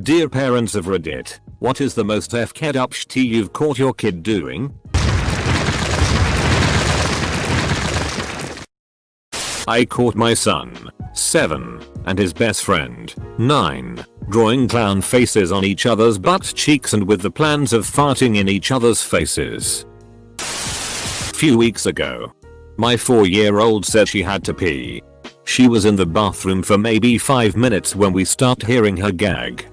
Dear parents of Reddit, what is the most f-ked up shit you've caught your kid doing? I caught my son, 7, and his best friend, 9, drawing clown faces on each other's butt cheeks and with the plans of farting in each other's faces. Few weeks ago, my 4-year-old said she had to pee. She was in the bathroom for maybe 5 minutes when we start hearing her gag.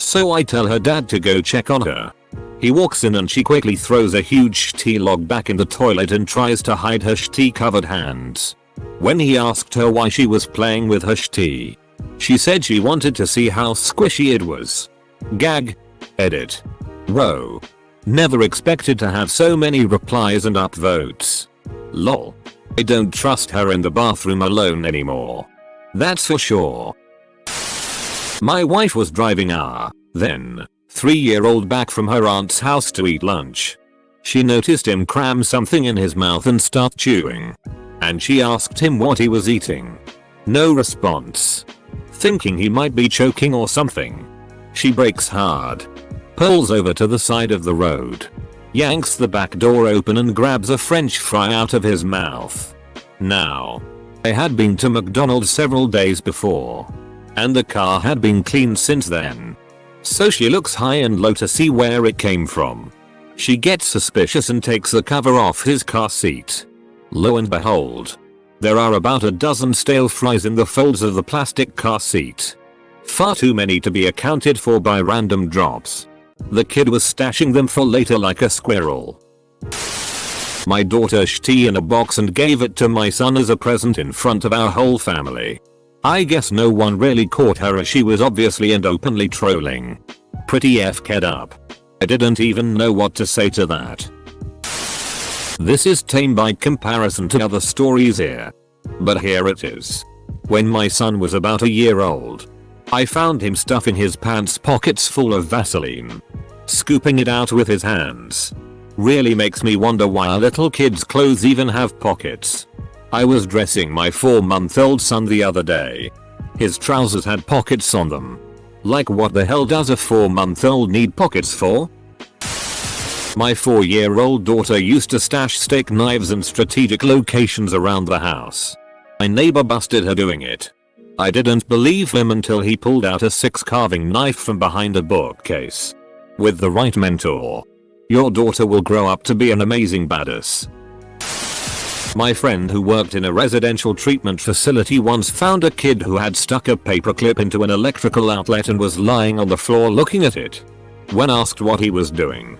So I tell her dad to go check on her. He walks in and she quickly throws a huge shitty log back in the toilet and tries to hide her shitty covered hands. When he asked her why she was playing with her shitty, she said she wanted to see how squishy it was. Gag. Edit. Row. Never expected to have so many replies and upvotes. Lol. I don't trust her in the bathroom alone anymore. That's for sure. My wife was driving our, then, 3-year-old back from her aunt's house to eat lunch. She noticed him cram something in his mouth and start chewing. And she asked him what he was eating. No response. Thinking he might be choking or something, she brakes hard, pulls over to the side of the road, yanks the back door open and grabs a French fry out of his mouth. Now, I had been to McDonald's several days before, and the car had been cleaned since then. So she looks high and low to see where it came from. She gets suspicious and takes the cover off his car seat. Lo and behold, there are about a dozen stale fries in the folds of the plastic car seat. Far too many to be accounted for by random drops. The kid was stashing them for later like a squirrel. My daughter shitty in a box and gave it to my son as a present in front of our whole family. I guess no one really caught her as she was obviously and openly trolling. Pretty f-ked up. I didn't even know what to say to that. This is tame by comparison to other stories here. But here it is. When my son was about a year old, I found him stuffing his pants pockets full of Vaseline. Scooping it out with his hands. Really makes me wonder why a little kid's clothes even have pockets. I was dressing my 4-month-old son the other day. His trousers had pockets on them. Like what the hell does a 4-month-old need pockets for? My 4-year-old daughter used to stash steak knives in strategic locations around the house. My neighbor busted her doing it. I didn't believe him until he pulled out a 6-carving knife from behind a bookcase. With the right mentor, your daughter will grow up to be an amazing badass. My friend who worked in a residential treatment facility once found a kid who had stuck a paperclip into an electrical outlet and was lying on the floor looking at it. When asked what he was doing,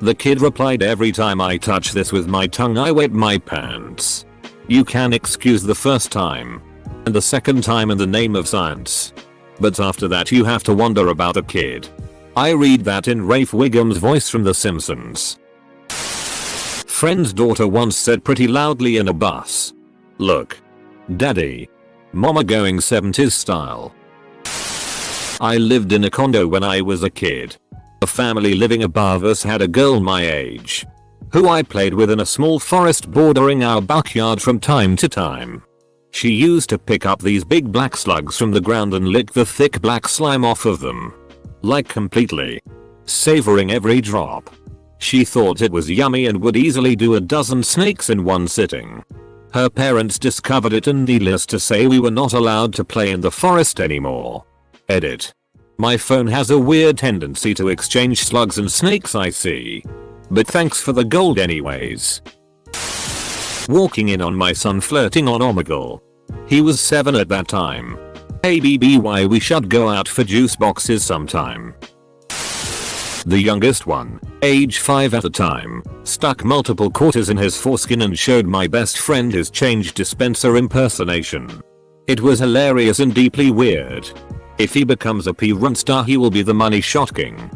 the kid replied, "Every time I touch this with my tongue I wet my pants." You can excuse the first time, and the second time in the name of science. But after that you have to wonder about a kid. I read that in Rafe Wiggum's voice from The Simpsons. Friend's daughter once said pretty loudly in a bus, "Look, Daddy. Mama going 70s style." I lived in a condo when I was a kid. A family living above us had a girl my age, who I played with in a small forest bordering our backyard from time to time. She used to pick up these big black slugs from the ground and lick the thick black slime off of them. Like completely. Savoring every drop. She thought it was yummy and would easily do a dozen snakes in one sitting. Her parents discovered it and needless to say we were not allowed to play in the forest anymore. Edit. My phone has a weird tendency to exchange slugs and snakes I see. But thanks for the gold anyways. Walking in on my son flirting on Omegle. He was 7 at that time. Hey BBY, we should go out for juice boxes sometime. The youngest one, age 5 at the time, stuck multiple quarters in his foreskin and showed my best friend his change dispenser impersonation. It was hilarious and deeply weird. If he becomes a P-run star he will be the money shot king.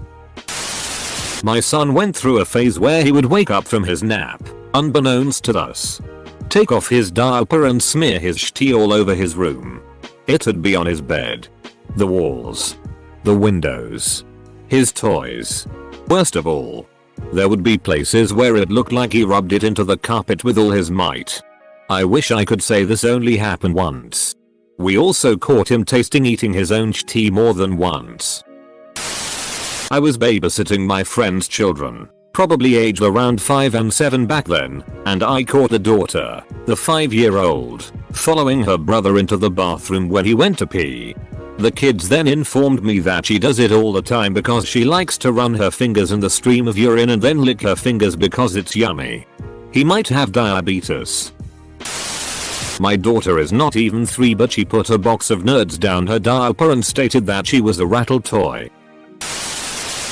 My son went through a phase where he would wake up from his nap, unbeknownst to us, take off his diaper and smear his shitty all over his room. It'd be on his bed, the walls, the windows, his toys. Worst of all, there would be places where it looked like he rubbed it into the carpet with all his might. I wish I could say this only happened once. We also caught him eating his own tea more than once. I was babysitting my friend's children, probably aged around 5 and 7 back then, and I caught the daughter, the 5-year-old, following her brother into the bathroom when he went to pee. The kids then informed me that she does it all the time because she likes to run her fingers in the stream of urine and then lick her fingers because it's yummy. He might have diabetes. My daughter is not even 3, but she put a box of nerds down her diaper and stated that she was a rattle toy.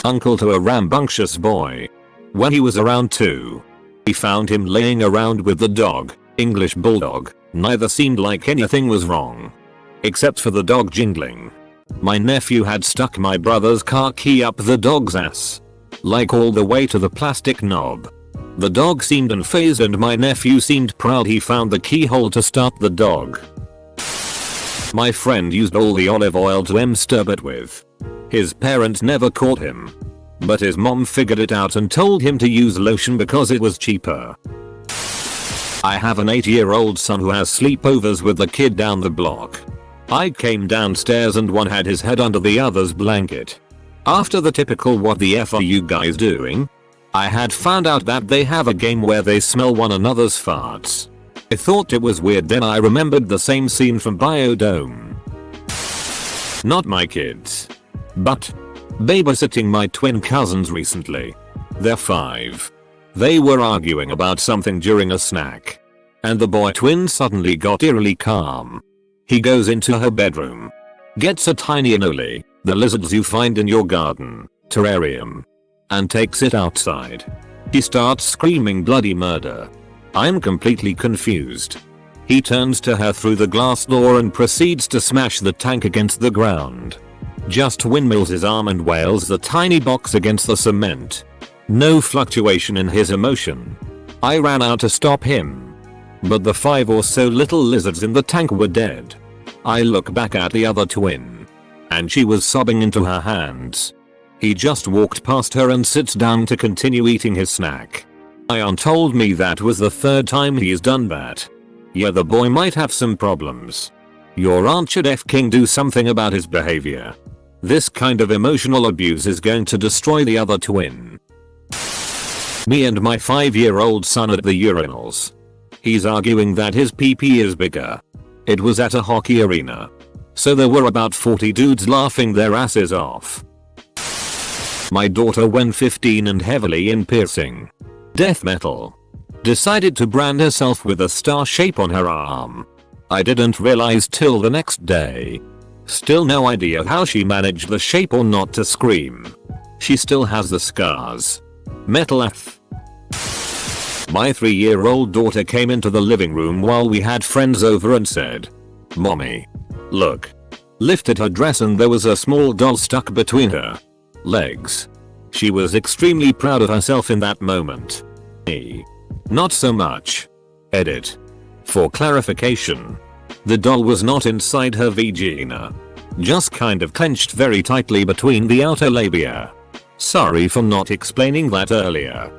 Uncle to a rambunctious boy. When he was around 2, he found him laying around with the dog, English bulldog. Neither seemed like anything was wrong, except for the dog jingling. My nephew had stuck my brother's car key up the dog's ass, like all the way to the plastic knob. The dog seemed unfazed and my nephew seemed proud he found the keyhole to start the dog. My friend used all the olive oil to stir it with. His parents never caught him, but his mom figured it out and told him to use lotion because it was cheaper. I have an 8-year-old son who has sleepovers with the kid down the block. I came downstairs and one had his head under the other's blanket. After the typical "what the F are you guys doing?" I had found out that they have a game where they smell one another's farts. I thought it was weird, then I remembered the same scene from Biodome. Not my kids, but babysitting my twin cousins recently. They're 5. They were arguing about something during a snack, and the boy twin suddenly got eerily calm. He goes into her bedroom, gets a tiny anole, the lizards you find in your garden, terrarium, and takes it outside. He starts screaming bloody murder. I'm completely confused. He turns to her through the glass door and proceeds to smash the tank against the ground. Just windmills his arm and wails the tiny box against the cement. No fluctuation in his emotion. I ran out to stop him, but the 5 or so little lizards in the tank were dead. I look back at the other twin, and she was sobbing into her hands. He just walked past her and sits down to continue eating his snack. My aunt told me that was the 3rd time he's done that. Yeah, the boy might have some problems. Your aunt should f***ing do something about his behavior. This kind of emotional abuse is going to destroy the other twin. Me and my 5-year-old son at the urinals. He's arguing that his pee-pee is bigger. It was at a hockey arena, so there were about 40 dudes laughing their asses off. My daughter, when 15 and heavily in piercing death metal, decided to brand herself with a star shape on her arm. I didn't realize till the next day. Still no idea how she managed the shape or not to scream. She still has the scars. Metal F. My 3-year-old daughter came into the living room while we had friends over and said, "Mommy, look." Lifted her dress and there was a small doll stuck between her legs. She was extremely proud of herself in that moment. Me, not so much. Edit. For clarification, the doll was not inside her vagina, just kind of clenched very tightly between the outer labia. Sorry for not explaining that earlier.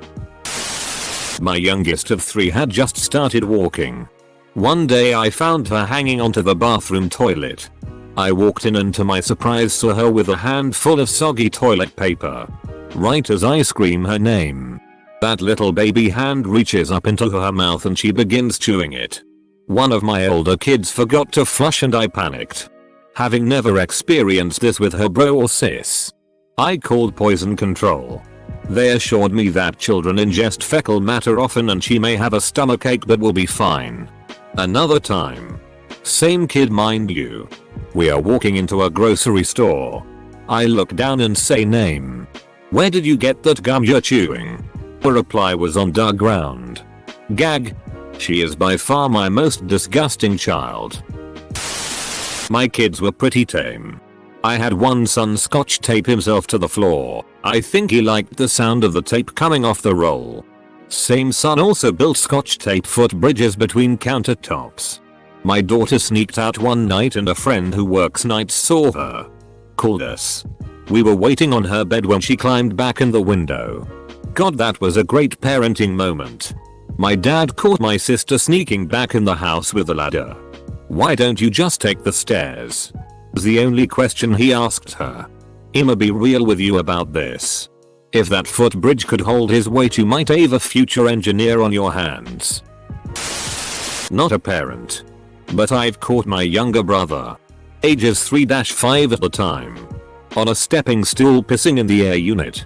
My youngest of 3 had just started walking. One day I found her hanging onto the bathroom toilet. I walked in and to my surprise saw her with a handful of soggy toilet paper. Right as I scream her name, that little baby hand reaches up into her mouth and she begins chewing it. One of my older kids forgot to flush and I panicked. Having never experienced this with her bro or sis, I called poison control. They assured me that children ingest fecal matter often and she may have a stomachache but will be fine. Another time, same kid mind you. We are walking into a grocery store. I look down and say name. "Where did you get that gum you're chewing?" Her reply was on the ground. Gag. She is by far my most disgusting child. My kids were pretty tame. I had one son scotch tape himself to the floor. I think he liked the sound of the tape coming off the roll. Same son also built scotch tape footbridges between countertops. My daughter sneaked out one night and a friend who works nights saw her. Called us. We were waiting on her bed when she climbed back in the window. God, that was a great parenting moment. My dad caught my sister sneaking back in the house with a ladder. "Why don't you just take the stairs?" was the only question he asked her. I'ma be real with you about this. If that footbridge could hold his weight, you might have a future engineer on your hands. Not a parent. But I've caught my younger brother, ages 3-5 at the time, on a stepping stool pissing in the air unit.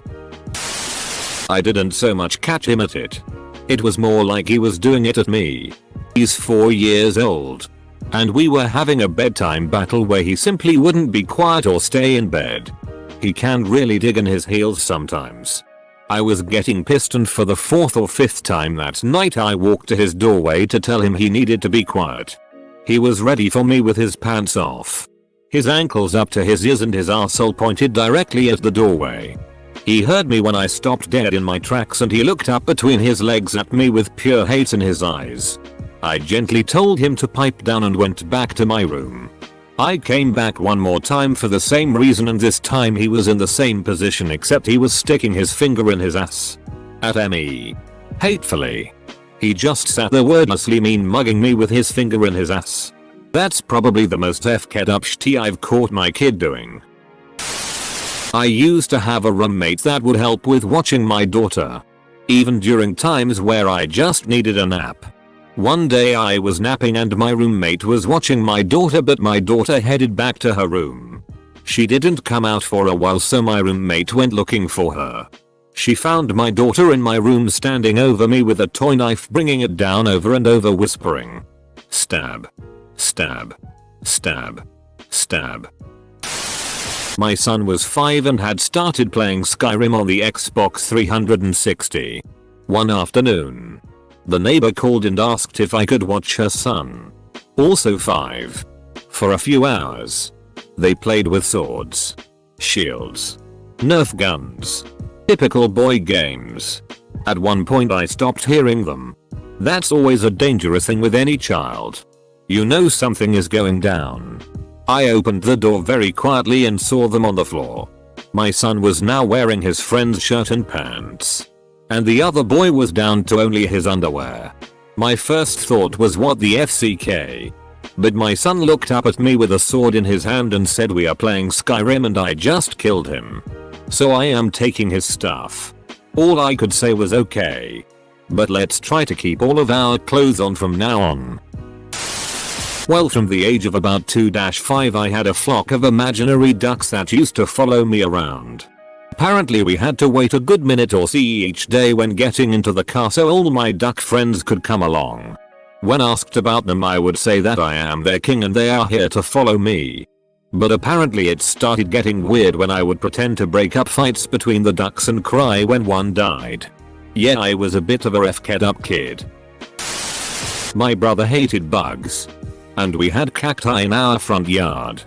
I didn't so much catch him at it. It was more like he was doing it at me. He's 4 years old. And we were having a bedtime battle where he simply wouldn't be quiet or stay in bed. He can really dig in his heels sometimes. I was getting pissed, and for the 4th or 5th time that night I walked to his doorway to tell him he needed to be quiet. He was ready for me with his pants off, his ankles up to his ears and his arsehole pointed directly at the doorway. He heard me when I stopped dead in my tracks, and he looked up between his legs at me with pure hate in his eyes. I gently told him to pipe down and went back to my room. I came back one more time for the same reason, and this time he was in the same position except he was sticking his finger in his ass at me. Hatefully. He just sat there wordlessly mean mugging me with his finger in his ass. That's probably the most f-ked up shit I've caught my kid doing. I used to have a roommate that would help with watching my daughter, even during times where I just needed a nap. One day I was napping and my roommate was watching my daughter, but my daughter headed back to her room. She didn't come out for a while, so my roommate went looking for her. She found my daughter in my room standing over me with a toy knife, bringing it down over and over, whispering, "Stab. Stab. Stab. Stab." My son was 5 and had started playing Skyrim on the Xbox 360. One afternoon, the neighbor called and asked if I could watch her son, also 5, for a few hours. They played with swords, shields, Nerf guns, typical boy games. At one point I stopped hearing them. That's always a dangerous thing with any child. You know something is going down. I opened the door very quietly and saw them on the floor. My son was now wearing his friend's shirt and pants, and the other boy was down to only his underwear. My first thought was, what the FCK? But my son looked up at me with a sword in his hand and said, "We are playing Skyrim and I just killed him, so I am taking his stuff." All I could say was, "Okay, but let's try to keep all of our clothes on from now on." Well, from the age of about 2-5 I had a flock of imaginary ducks that used to follow me around. Apparently we had to wait a good minute or so each day when getting into the car so all my duck friends could come along. When asked about them I would say that I am their king and they are here to follow me. But apparently it started getting weird when I would pretend to break up fights between the ducks and cry when one died. Yeah, I was a bit of a f-ked up kid. My brother hated bugs, and we had cacti in our front yard.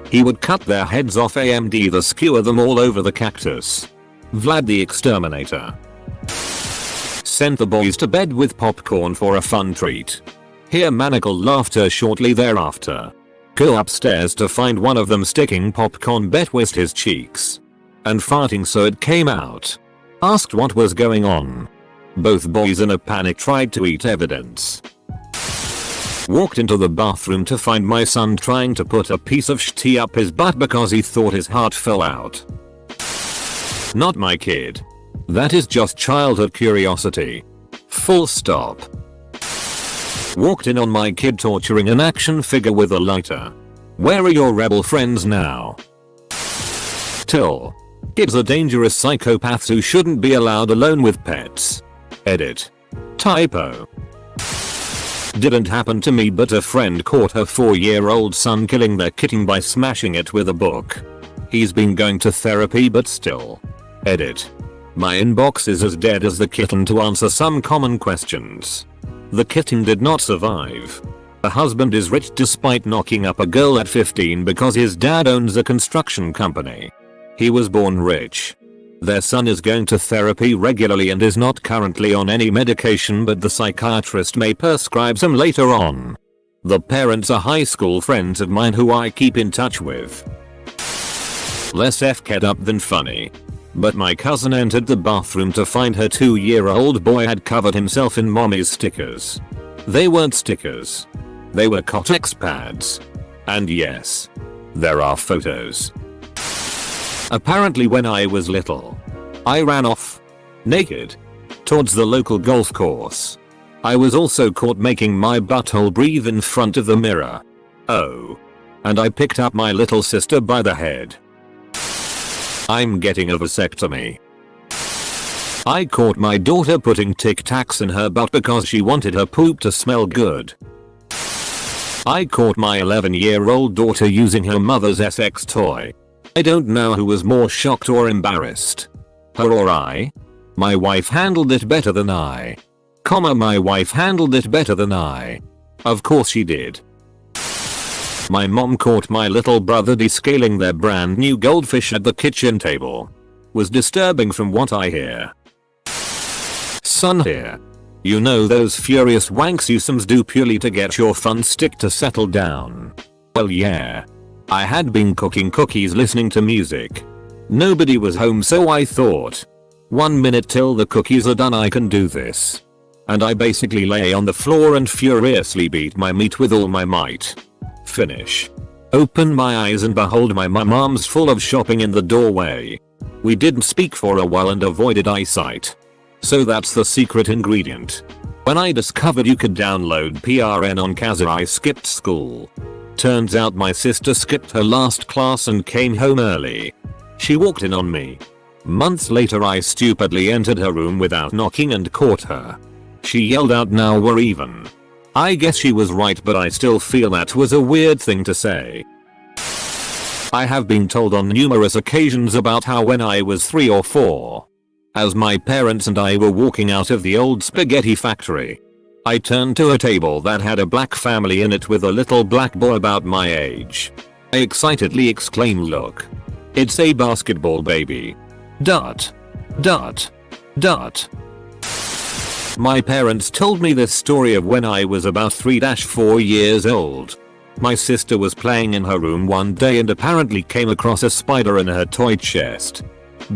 He would cut their heads off and either skewer them all over the cactus. Vlad the Exterminator sent the boys to bed with popcorn for a fun treat. Hear maniacal laughter shortly thereafter. Go upstairs to find one of them sticking popcorn betwist his cheeks and farting so it came out. Asked what was going on. Both boys in a panic tried to eat evidence. Walked into the bathroom to find my son trying to put a piece of shit up his butt because he thought his heart fell out. Not my kid. That is just childhood curiosity. Full stop. Walked in on my kid torturing an action figure with a lighter. Where are your rebel friends now? Till. Kid's a dangerous psychopath who shouldn't be allowed alone with pets. Edit. Typo. Didn't happen to me, but a friend caught her 4-year-old son killing their kitten by smashing it with a book. He's been going to therapy but still. Edit. My inbox is as dead as the kitten to answer some common questions. The kitten did not survive. The husband is rich despite knocking up a girl at 15 because his dad owns a construction company. He was born rich. Their son is going to therapy regularly and is not currently on any medication, but the psychiatrist may prescribe some later on. The parents are high school friends of mine who I keep in touch with. Less f-ked up than funny. But my cousin entered the bathroom to find her 2-year-old boy had covered himself in mommy's stickers. They weren't stickers. They were Kotex pads. And yes, there are photos. Apparently when I was little, I ran off, naked, towards the local golf course. I was also caught making my butthole breathe in front of the mirror. Oh. And I picked up my little sister by the head. I'm getting a vasectomy. I caught my daughter putting Tic Tacs in her butt because she wanted her poop to smell good. I caught my 11-year-old daughter using her mother's sex toy. I don't know who was more shocked or embarrassed. Her or I? My wife handled it better than I. My wife handled it better than I. Of course she did. My mom caught my little brother descaling their brand new goldfish at the kitchen table. Was disturbing from what I hear. Son here. You know those furious wanks you sims do purely to get your fun stick to settle down. Well yeah. I had been cooking cookies listening to music. Nobody was home so I thought, 1 minute till the cookies are done I can do this. And I basically lay on the floor and furiously beat my meat with all my might. Finish. Open my eyes and behold my arms full of shopping in the doorway. We didn't speak for a while and avoided eyesight. So that's the secret ingredient. When I discovered you could download PRN on Kazaa I skipped school. Turns out my sister skipped her last class and came home early. She walked in on me. Months later I stupidly entered her room without knocking and caught her. She yelled out now we're even. I guess she was right but I still feel that was a weird thing to say. I have been told on numerous occasions about how when I was 3 or 4, as my parents and I were walking out of the old spaghetti factory, I turned to a table that had a black family in it with a little black boy about my age. I excitedly exclaimed look. It's a basketball baby. ... My parents told me this story of when I was about 3-4 years old. My sister was playing in her room one day and apparently came across a spider in her toy chest.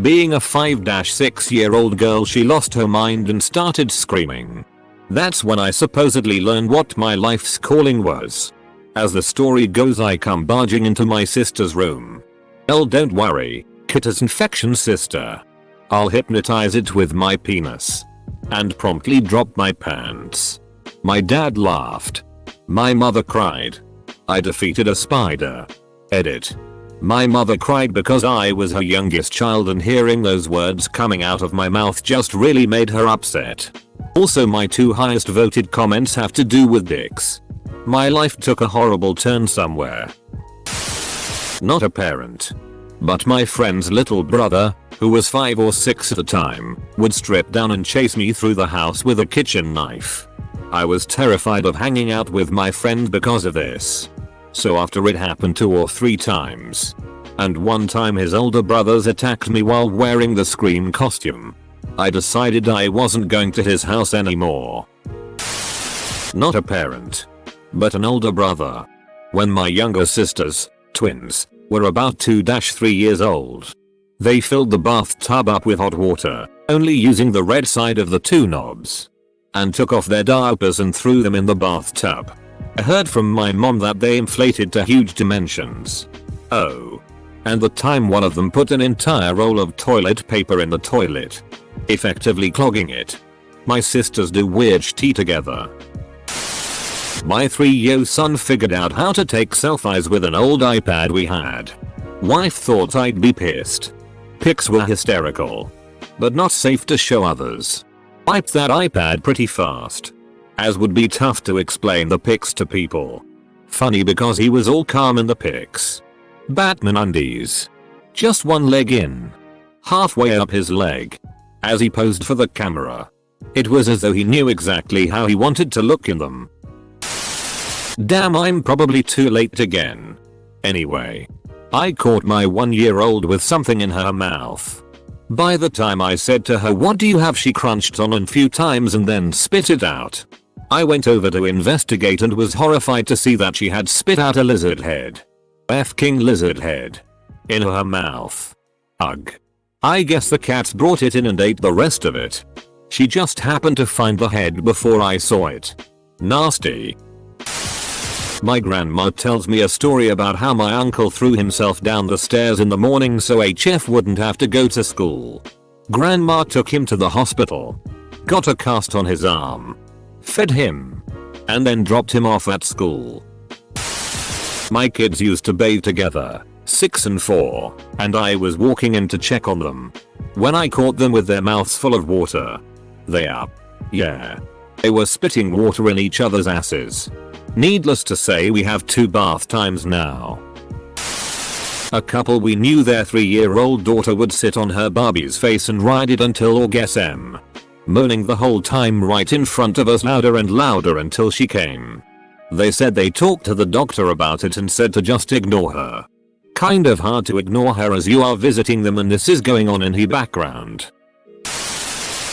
Being a 5-6-year-old girl she lost her mind and started screaming. That's when I supposedly learned what my life's calling was. As the story goes I come barging into my sister's room. Don't worry, Kitter's infection sister. I'll hypnotize it with my penis. And promptly dropped my pants. My dad laughed. My mother cried. I defeated a spider. Edit. My mother cried because I was her youngest child and hearing those words coming out of my mouth just really made her upset. Also my 2 highest voted comments have to do with dicks. My life took a horrible turn somewhere. Not a parent. But my friend's little brother, who was 5 or 6 at the time, would strip down and chase me through the house with a kitchen knife. I was terrified of hanging out with my friend because of this. So after it happened 2 or 3 times, and one time his older brothers attacked me while wearing the Scream costume, I decided I wasn't going to his house anymore. Not a parent, but an older brother. When my younger sisters, twins, were about 2-3 years old, they filled the bathtub up with hot water, only using the red side of the 2 knobs, and took off their diapers and threw them in the bathtub. I heard from my mom that they inflated to huge dimensions. Oh. And the time one of them put an entire roll of toilet paper in the toilet, effectively clogging it. My sisters do weird tea together. My 3-year-old son figured out how to take selfies with an old iPad we had. Wife thought I'd be pissed. Pics were hysterical, but not safe to show others. Wiped that iPad pretty fast, as would be tough to explain the pics to people. Funny because he was all calm in the pics. Batman undies. Just one leg in. Halfway up his leg. As he posed for the camera. It was as though he knew exactly how he wanted to look in them. Damn, I'm probably too late again. Anyway. I caught my 1-year-old with something in her mouth. By the time I said to her what do you have she crunched on a few times and then spit it out. I went over to investigate and was horrified to see that she had spit out a lizard head. F-king lizard head. In her mouth. Ugh. I guess the cats brought it in and ate the rest of it. She just happened to find the head before I saw it. Nasty. My grandma tells me a story about how my uncle threw himself down the stairs in the morning so HF wouldn't have to go to school. Grandma took him to the hospital, got a cast on his arm, fed him, and then dropped him off at school. My kids used to bathe together, 6 and 4, and I was walking in to check on them when I caught them with their mouths full of water. They were spitting water in each other's asses. Needless to say, we have 2 bath times now. A couple we knew, their 3-year-old daughter would sit on her Barbie's face and ride it until orgasm, moaning the whole time right in front of us, louder and louder until she came. They said they talked to the doctor about it and said to just ignore her. Kind of hard to ignore her as you are visiting them and this is going on in the background.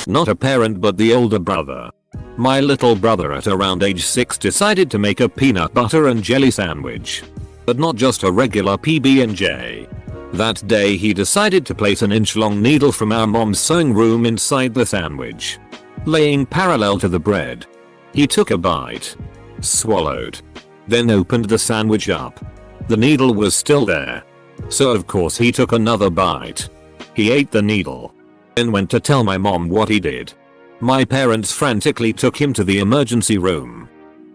Not a parent but the older brother. My little brother at around age 6 decided to make a peanut butter and jelly sandwich. But not just a regular PB&J. That day he decided to place an inch-long needle from our mom's sewing room inside the sandwich, laying parallel to the bread. He took a bite, swallowed, then opened the sandwich up. The needle was still there. So of course he took another bite. He ate the needle, then went to tell my mom what he did. My parents frantically took him to the emergency room.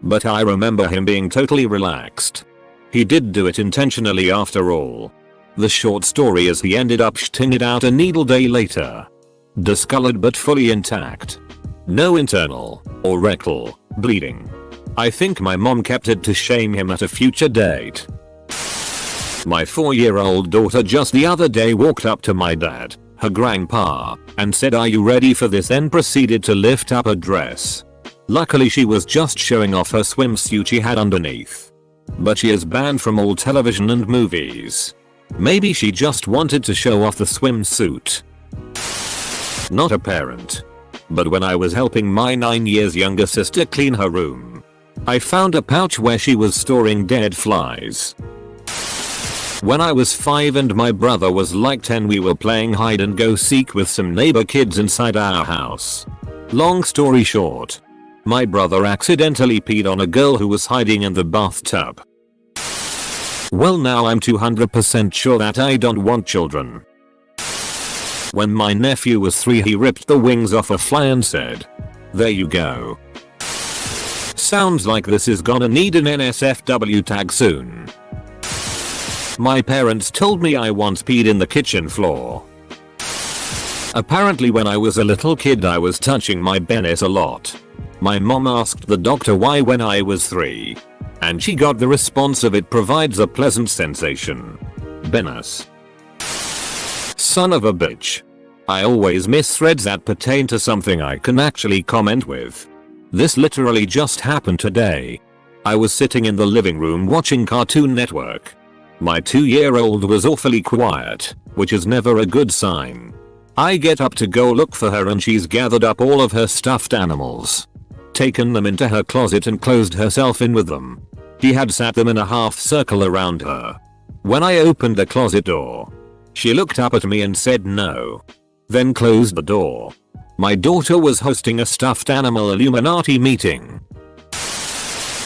But I remember him being totally relaxed. He did do it intentionally after all. The short story is he ended up shitting it out a needle day later. Discolored but fully intact. No internal or rectal bleeding. I think my mom kept it to shame him at a future date. My 4-year-old daughter just the other day walked up to my dad, her grandpa, and said, "Are you ready for this?" Then proceeded to lift up her dress. Luckily she was just showing off her swimsuit she had underneath. But she is banned from all television and movies. Maybe she just wanted to show off the swimsuit. Not a parent. But when I was helping my 9 years younger sister clean her room, I found a pouch where she was storing dead flies. When I was 5 and my brother was like 10, we were playing hide and go seek with some neighbor kids inside our house. Long story short, my brother accidentally peed on a girl who was hiding in the bathtub. Well, now I'm 200% sure that I don't want children. When my nephew was 3, he ripped the wings off a fly and said, "There you go." Sounds like this is gonna need an NSFW tag soon. My parents told me I once peed in the kitchen floor. Apparently when I was a little kid I was touching my penis a lot. My mom asked the doctor why when I was 3. And she got the response of, "It provides a pleasant sensation." Penis. Son of a bitch. I always miss threads that pertain to something I can actually comment with. This literally just happened today. I was sitting in the living room watching Cartoon Network. My 2-year-old was awfully quiet, which is never a good sign. I get up to go look for her and she's gathered up all of her stuffed animals, taken them into her closet and closed herself in with them. She had sat them in a half circle around her. When I opened the closet door, she looked up at me and said no, then closed the door. My daughter was hosting a stuffed animal Illuminati meeting.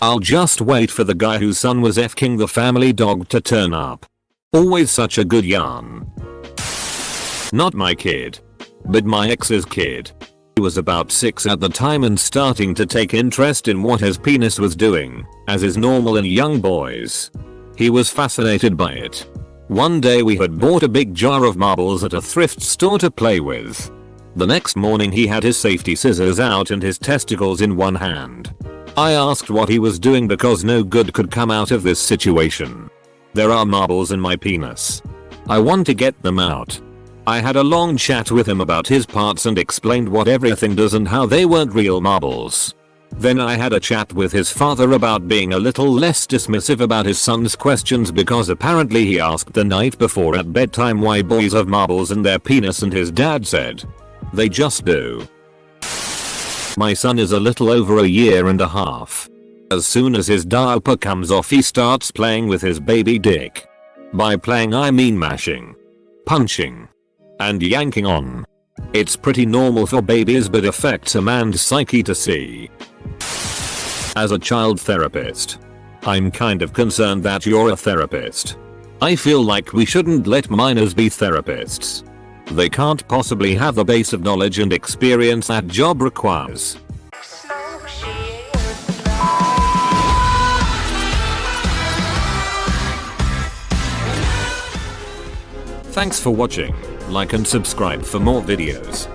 I'll just wait for the guy whose son was F-king the family dog to turn up. Always such a good yarn. Not my kid, but my ex's kid. He was about 6 at the time and starting to take interest in what his penis was doing, as is normal in young boys. He was fascinated by it. One day we had bought a big jar of marbles at a thrift store to play with. The next morning he had his safety scissors out and his testicles in one hand. I asked what he was doing because no good could come out of this situation. There are marbles in my penis. I want to get them out. I had a long chat with him about his parts and explained what everything does and how they weren't real marbles. Then I had a chat with his father about being a little less dismissive about his son's questions because apparently he asked the night before at bedtime why boys have marbles in their penis and his dad said, "They just do." My son is a little over a year and a half. As soon as his diaper comes off he starts playing with his baby dick. By playing I mean mashing, punching, and yanking on. It's pretty normal for babies but affects a man's psyche to see. As a child therapist, I'm kind of concerned that you're a therapist. I feel like we shouldn't let minors be therapists. They can't possibly have the base of knowledge and experience that job requires. Thanks for watching. Like and subscribe for more videos.